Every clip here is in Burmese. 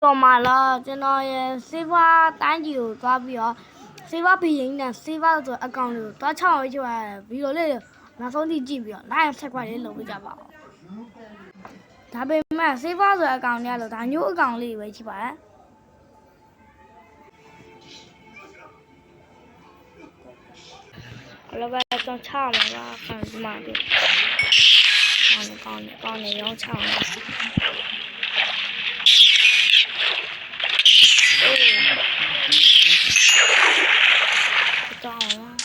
တော်မှာလားကျွန်တော်ရဲ့ Silver တိုင်းကြီးကိုသွားပြီးတော့ Silver ဘီရင်နဲ့ Silver ဆိုအကောင့်တွေကိုသွားချောင်းဝေးချွာဗီဒီယိုလေးနောက်ဆုံးထိကြည့်ပြီးတော့ like subscribe လေးလုပ်ပေးကြပါဦးဒါပေမဲ့ Silver ဆိုအကောင့်เนี่ยလို့ဒါမျိုးအကောင့်လေးပဲရှိပါတယ်လောပဲတော့ချမှာပါခံဒီမှာဒီကောင်းနေရောင်းချမှာတောင်း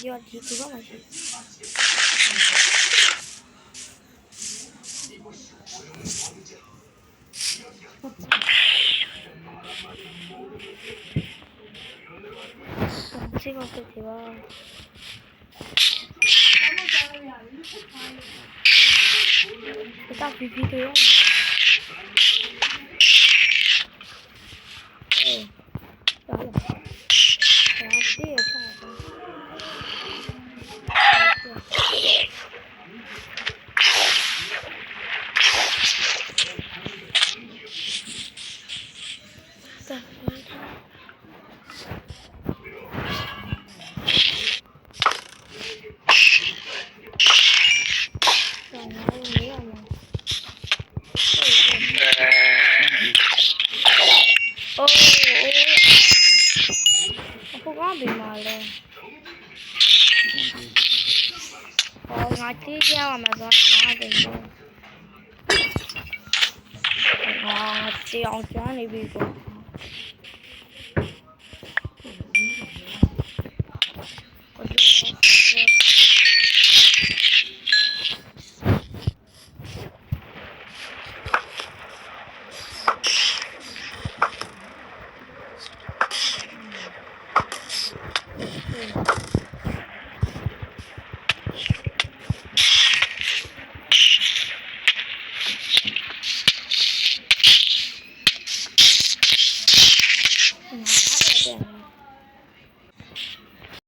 要提这个吗？这个是提吧？大皮皮的样子。完了，然后这也上了。我刚被骂了。我之前我们说哪的呢？这样转的别个。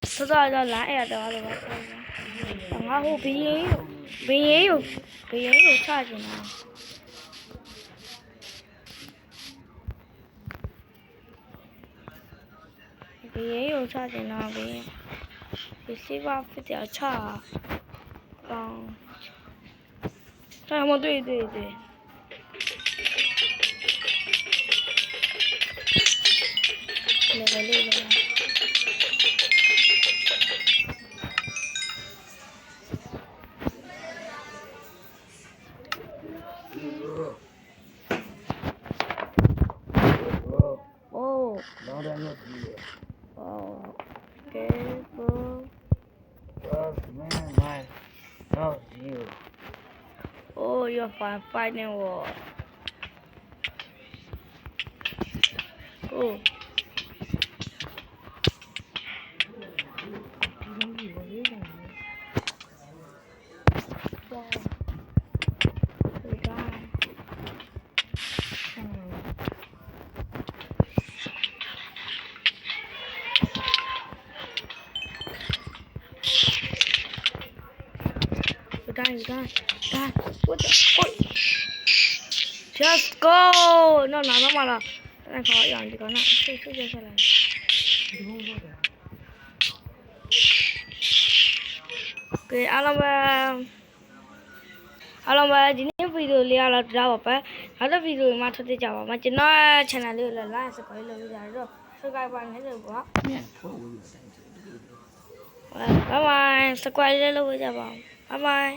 说到这蓝眼的了吧？然后鼻炎有差劲啊！鼻炎有差劲啊！鼻西瓜比较差，这什么？对，那个。Oh, you're fighting war. Oh. You done. What the? Just go. No, mà là. Này có dạng gì có nè. Chưa sao lại. Okay, alo baဒီနေ့ဗီဒီယိုလေးကတော့ဒါပါပဲနောက်တဲ့ဗီဒီယိုမှာထပ်ကြပါမှာကျွန်တော် channel လေးကိုလည်း like subscribe လုပ်ကြရတော့ subscribe ပါနေလို့ပေါ့ bye bye subscribe လုပ်ကြပါ bye bye